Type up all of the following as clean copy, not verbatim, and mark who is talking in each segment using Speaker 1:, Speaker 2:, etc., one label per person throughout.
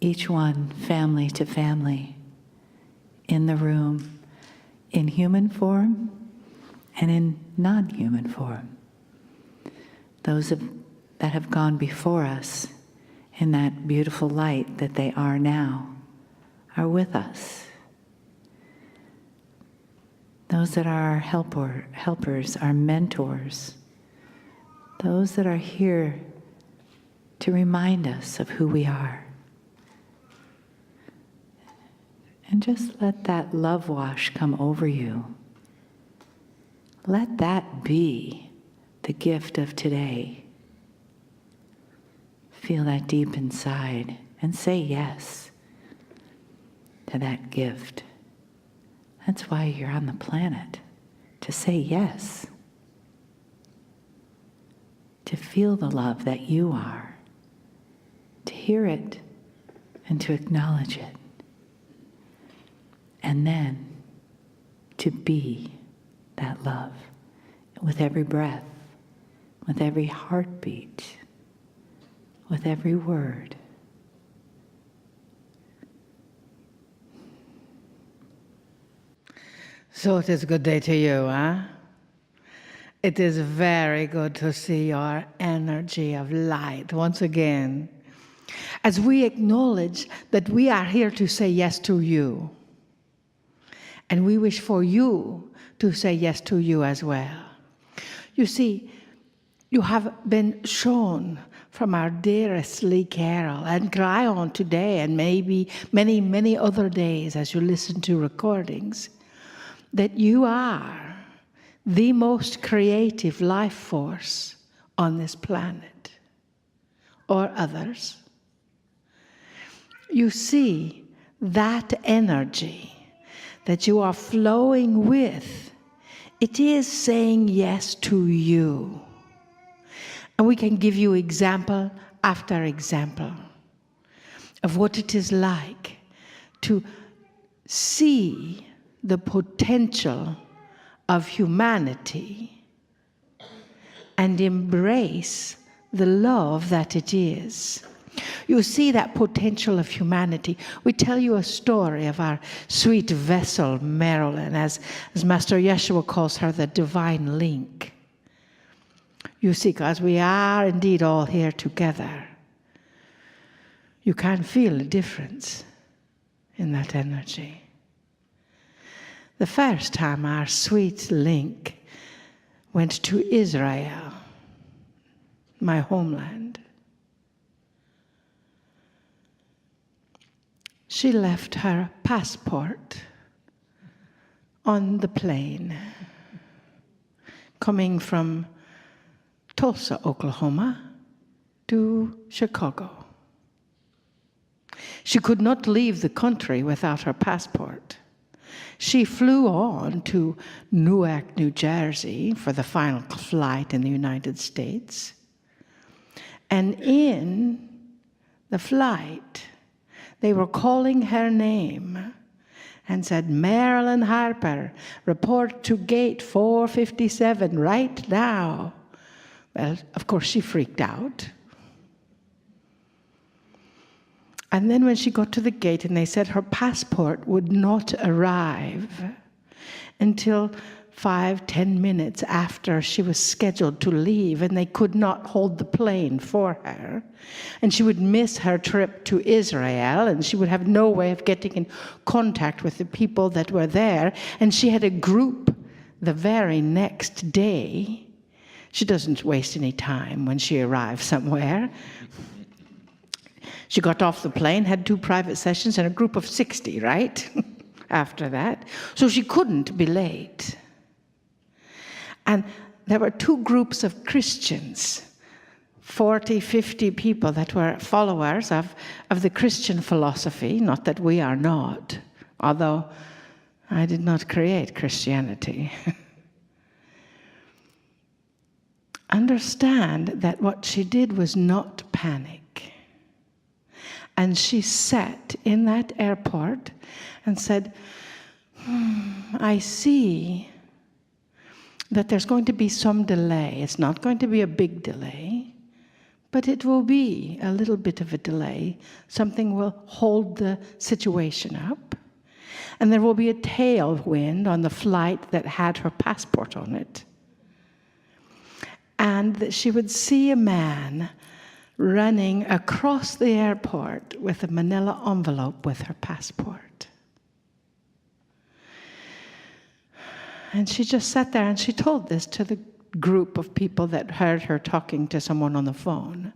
Speaker 1: each one family to family, in the room, in human form and in non-human form. Those that have gone before us in that beautiful light that they are now are with us. Those that are our helpers, our mentors, those that are here to remind us of who we are. And just let that love wash come over you. Let that be the gift of today. Feel that deep inside and say yes to that gift. That's why you're on the planet, to say yes. To feel the love that you are, to hear it and to acknowledge it. And then to be that love with every breath, with every heartbeat, with every word.
Speaker 2: So it is a good day to you, huh? It is very good to see your energy of light once again, as we acknowledge that we are here to say yes to you. And we wish for you to say yes to you as well. You see, you have been shown from our dearest Lee Carroll and Kryon today, and maybe many, many other days as you listen to recordings, that you are the most creative life force on this planet, or others. You see, that energy that you are flowing with, it is saying yes to you. And we can give you example after example of what it is like to see the potential of humanity and embrace the love that it is. You see that potential of humanity. We tell you a story of our sweet vessel, Marilyn, as Master Yeshua calls her, the divine link. You see, because we are indeed all here together, you can feel a difference in that energy. The first time our sweet link went to Israel, my homeland, she left her passport on the plane coming from Tulsa, Oklahoma to Chicago. She could not leave the country without her passport. She flew on to Newark, New Jersey for the final flight in the United States. And in the flight, they were calling her name and said, Marilyn Harper, report to gate 457 right now. Well, of course, she freaked out. And then when she got to the gate and they said her passport would not arrive until 5-10 minutes after she was scheduled to leave, and they could not hold the plane for her, and she would miss her trip to Israel, and she would have no way of getting in contact with the people that were there, and she had a group the very next day. She doesn't waste any time when she arrives somewhere. She got off the plane, had 2 private sessions, and a group of 60, right? After that. So she couldn't be late. And there were 2 groups of Christians, 40, 50 people that were followers of the Christian philosophy, not that we are not, although I did not create Christianity. Understand that what she did was not panic. And she sat in that airport and said, I see that there's going to be some delay. It's not going to be a big delay, but it will be a little bit of a delay. Something will hold the situation up. And there will be a tailwind on the flight that had her passport on it. And that she would see a man running across the airport with a manila envelope with her passport. And she just sat there and she told this to the group of people that heard her talking to someone on the phone.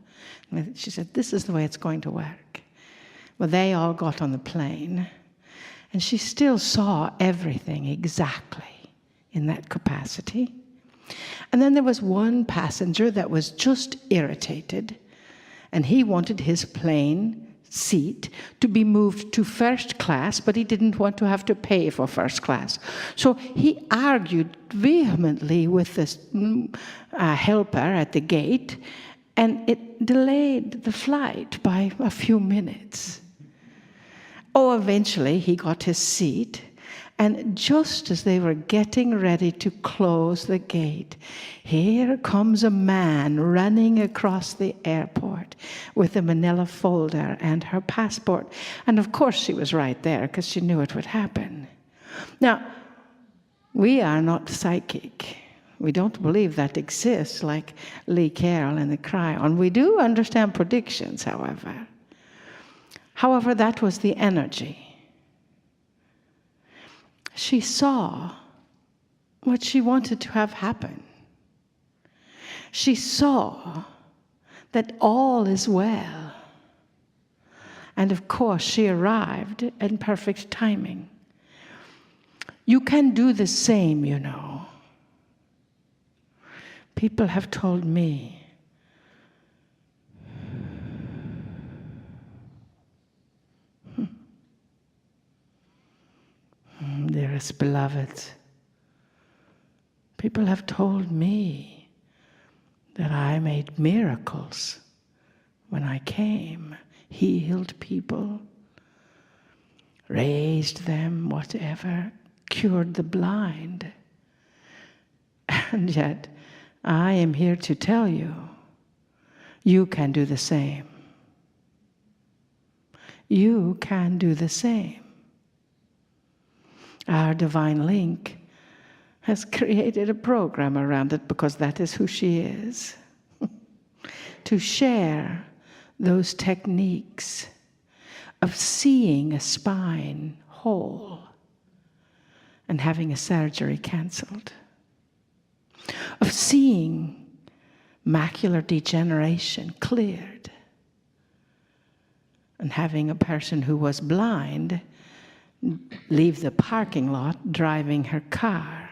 Speaker 2: And she said, this is the way it's going to work. Well, they all got on the plane, and she still saw everything exactly in that capacity. And then there was one passenger that was just irritated, and he wanted his plane seat to be moved to first class, but he didn't want to have to pay for first class. So he argued vehemently with this helper at the gate, and it delayed the flight by a few minutes. Oh, eventually he got his seat, and just as they were getting ready to close the gate, here comes a man running across the airport with a manila folder and her passport. And of course she was right there because she knew it would happen. Now, we are not psychic. We don't believe that exists like Lee Carroll and the Kryon. We do understand predictions, however. However, that was the energy. She saw what she wanted to have happen. She saw that all is well. And of course, she arrived in perfect timing. You can do the same, you know. People have told me, dearest beloved, people have told me that I made miracles when I came, healed people, raised them, whatever, cured the blind. And yet, I am here to tell you, you can do the same. You can do the same. Our divine link has created a program around it because that is who she is. To share those techniques of seeing a spine whole and having a surgery canceled, of seeing macular degeneration cleared and having a person who was blind leave the parking lot driving her car.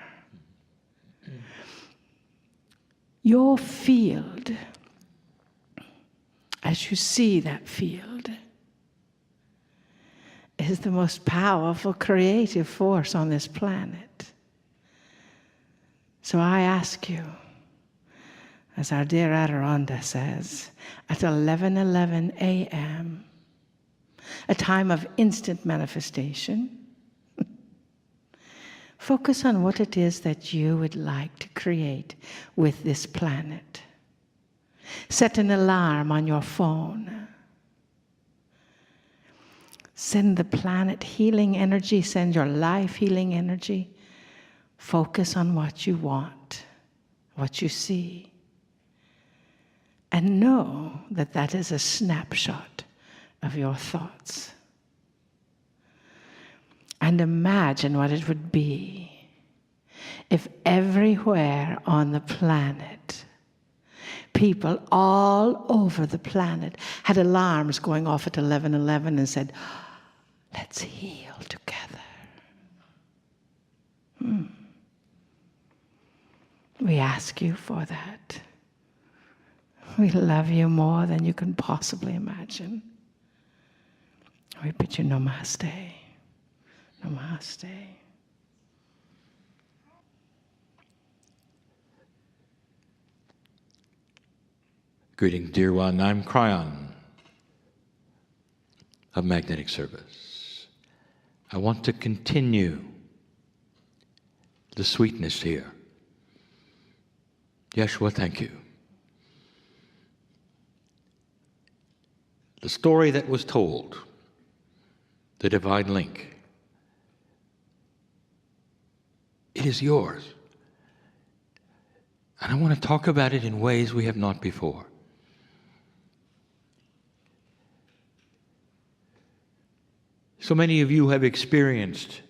Speaker 2: Your field, as you see that field, is the most powerful creative force on this planet. So I ask you, as our dear Adirondha says, at 11:11 a.m., a time of instant manifestation, focus on what it is that you would like to create with this planet. Set an alarm on your phone. Send the planet healing energy, send your life healing energy. Focus on what you want, what you see. And know that that is a snapshot of your thoughts. And imagine what it would be if everywhere on the planet, people all over the planet had alarms going off at 11:11 and said, let's heal together. We ask you for that. We love you more than you can possibly imagine. We bid you namaste. Namaste.
Speaker 3: Greeting, dear one. I'm Kryon of Magnetic Service. I want to continue the sweetness here. Yeshua, thank you. the story that was told, the divine link. It is yours. And I want to talk about it in ways we have not before. So many of you have experienced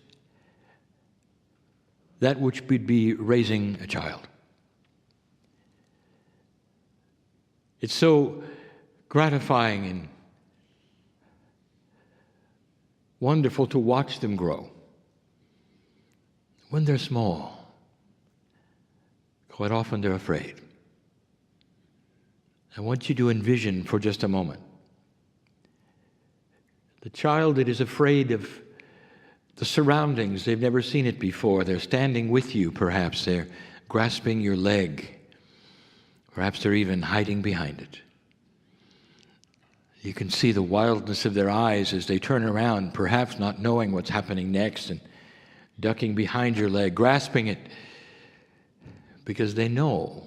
Speaker 3: that which would be raising a child. It's so gratifying and wonderful to watch them grow. When they're small, quite often they're afraid. I want you to envision for just a moment the child that is afraid of the surroundings. They've never seen it before. They're standing with you, perhaps. They're grasping your leg. Perhaps they're even hiding behind it. You can see the wildness of their eyes as they turn around, perhaps not knowing what's happening next, and ducking behind your leg, grasping it, because they know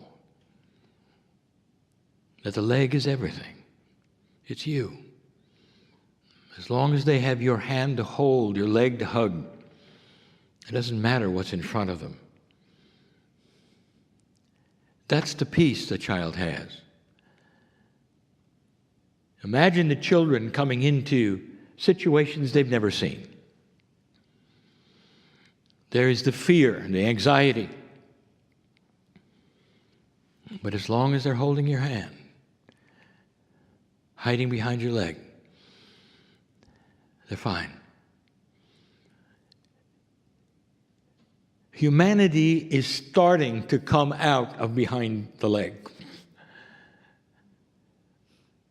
Speaker 3: that the leg is everything. It's you. As long as they have your hand to hold, your leg to hug, it doesn't matter what's in front of them. That's the peace the child has. Imagine the children coming into situations they've never seen. There is the fear and the anxiety. But as long as they're holding your hand, hiding behind your leg, they're fine. Humanity is starting to come out of behind the leg.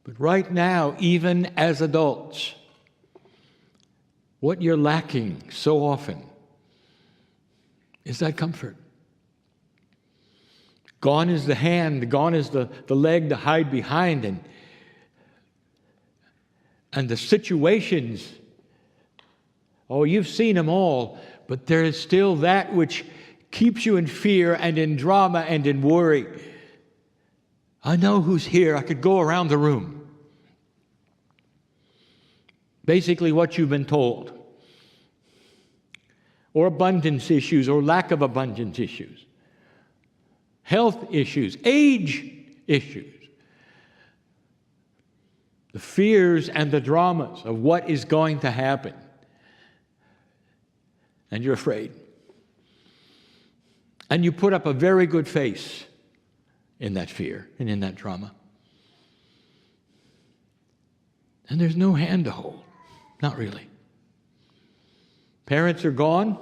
Speaker 3: But right now, even as adults, what you're lacking so often is that comfort. Gone is the hand, gone is the leg to hide behind, and the situations, oh, you've seen them all, but there is still that which keeps you in fear and in drama and in worry. I know who's here. I could go around the room. Basically what you've been told. Or abundance issues or lack of abundance issues. Health issues, age issues. The fears and the dramas of what is going to happen. And you're afraid. And you put up a very good face in that fear and in that drama. And there's no hand to hold. Not really. Parents are gone.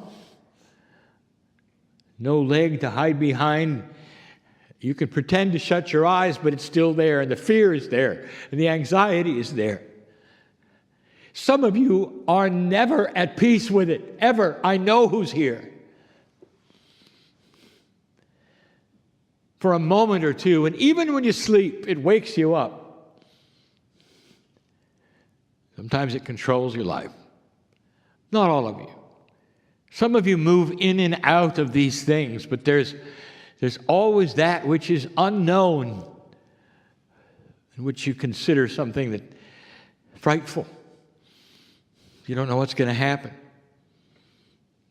Speaker 3: No leg to hide behind. You can pretend to shut your eyes, but it's still there, and the fear is there, and the anxiety is there. Some of you are never at peace with it, ever. I know who's here. For a moment or two, and even when you sleep, it wakes you up. Sometimes it controls your life. Not all of you. Some of you move in and out of these things, but there's always that which is unknown, and which you consider something that frightful. You don't know what's going to happen.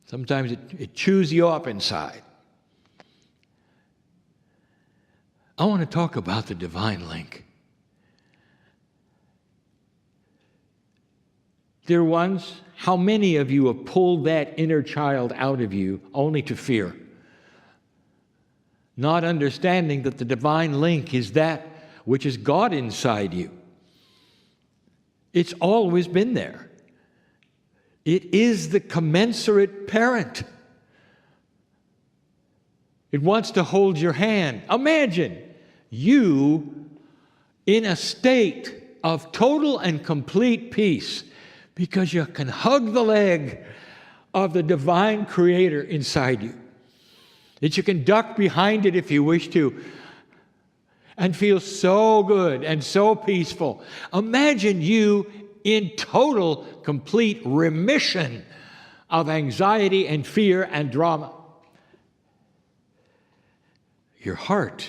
Speaker 3: Sometimes it chews you up inside. I want to talk about the divine link. Dear ones, how many of you have pulled that inner child out of you only to fear? Not understanding that the divine link is that which is God inside you. It's always been there. It is the commensurate parent. It wants to hold your hand. Imagine you in a state of total and complete peace because you can hug the leg of the divine creator inside you. That you can duck behind it if you wish to and feel so good and so peaceful. Imagine you in total, complete remission of anxiety and fear and drama. Your heart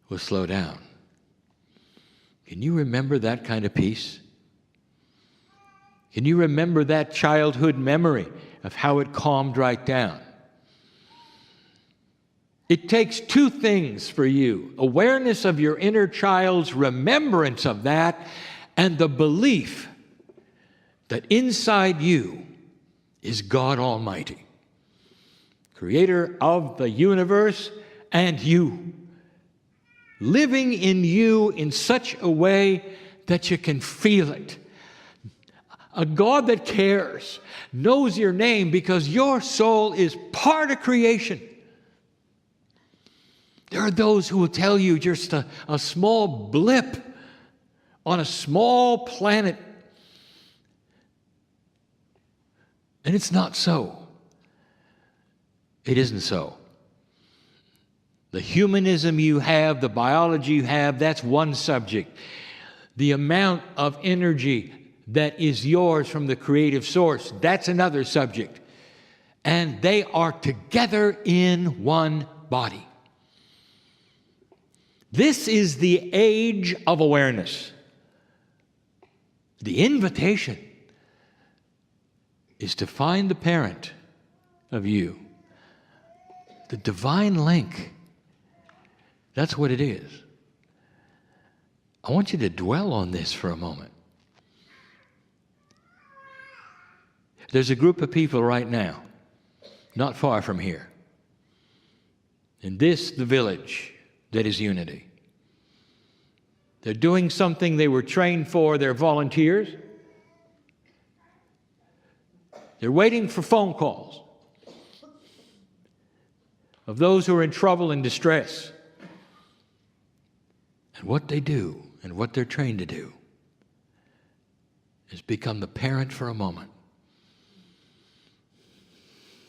Speaker 3: will slow down. Can you remember that kind of peace? Can you remember that childhood memory of how it calmed right down? It takes two things for you: awareness of your inner child's remembrance of that, and the belief that inside you is God Almighty, creator of the universe and you, living in you in such a way that you can feel it. A God that cares, knows your name because your soul is part of creation. There are those who will tell you just a small blip on a small planet. And it's not so. It isn't so. The humanism you have, the biology you have, that's one subject. The amount of energy that is yours from the creative source, that's another subject. And they are together in one body. This is the age of awareness. The invitation is to find the parent of you, the divine link. That's what it is. I want you to dwell on this for a moment. There's a group of people right now, not far from here, in this, the village that is Unity. They're doing something they were trained for. They're volunteers. They're waiting for phone calls of those who are in trouble and distress. And what they do and what they're trained to do is become the parent for a moment.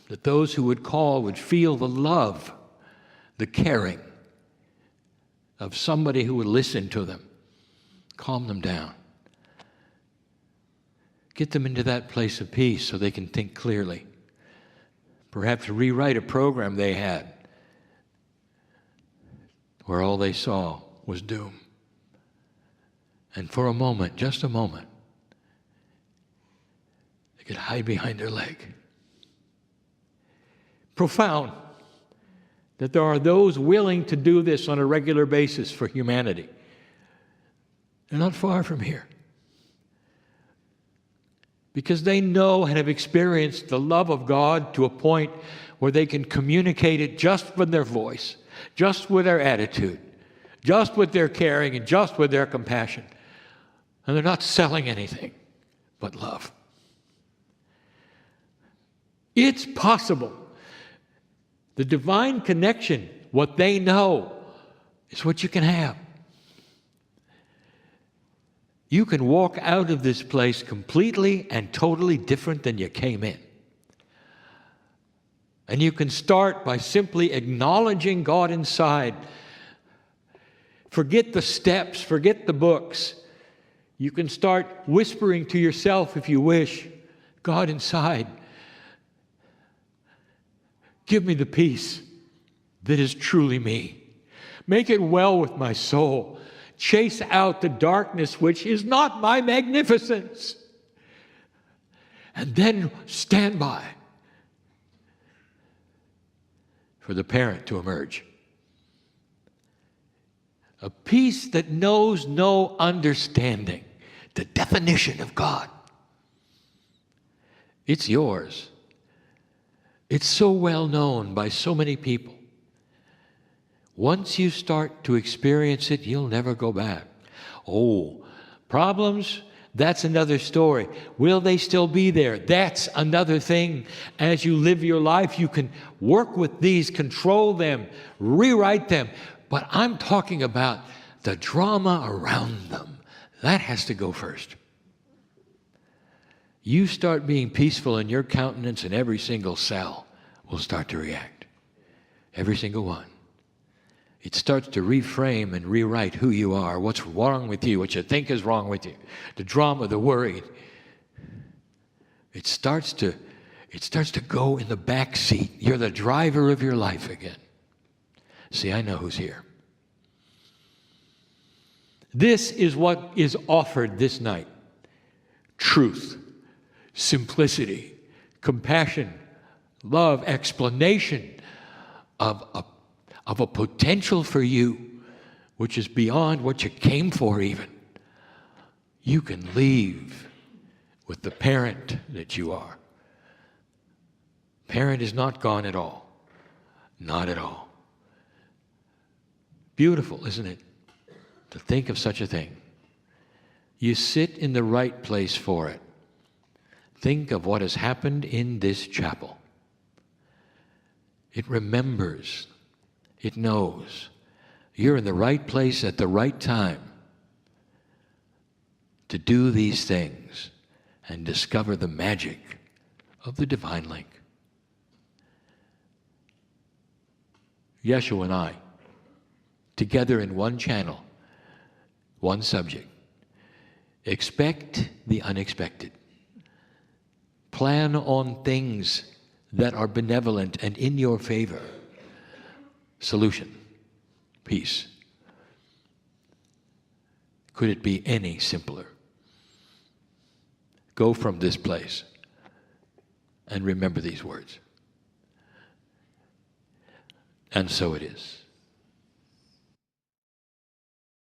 Speaker 3: That those who would call would feel the love, the caring of somebody who would listen to them, calm them down, get them into that place of peace so they can think clearly, perhaps rewrite a program they had where all they saw was doom. And for a moment, just a moment, they could hide behind their leg. Profound that there are those willing to do this on a regular basis for humanity. They're not far from here. Because they know and have experienced the love of God to a point where they can communicate it just with their voice, just with their attitude, just with their caring, and just with their compassion. And they're not selling anything but love. It's possible. The divine connection, what they know, is what you can have. You can walk out of this place completely and totally different than you came in. And you can start by simply acknowledging God inside. Forget the steps, forget the books. You can start whispering to yourself, if you wish, God inside, give me the peace that is truly me. Make it well with my soul. Chase out the darkness which is not my magnificence. And then stand by for the parent to emerge. A peace that knows no understanding, the definition of God. It's yours. It's so well known by so many people. Once you start to experience it, you'll never go back. Oh, problems? That's another story. Will they still be there? That's another thing. As you live your life, you can work with these, control them, rewrite them. But I'm talking about the drama around them. That has to go first. You start being peaceful in your countenance, and every single cell will start to react. Every single one. It starts to reframe and rewrite who you are, what's wrong with you, what you think is wrong with you, the drama, the worry. It starts to go in the back seat. You're the driver of your life again. See, I know who's here. This is what is offered this night. Truth, simplicity, compassion, love, explanation of a potential for you which is beyond what you came for even. You can leave with the parent that you are. Parent is not gone at all. Not at all. Beautiful, isn't it? To think of such a thing. You sit in the right place for it. Think of what has happened in this chapel. It remembers. It knows. You're in the right place at the right time to do these things and discover the magic of the divine link. Yeshua and I, together in one channel, one subject. Expect the unexpected. Plan on things that are benevolent and in your favor. Solution. Peace. Could it be any simpler? Go from this place and remember these words. And so it is.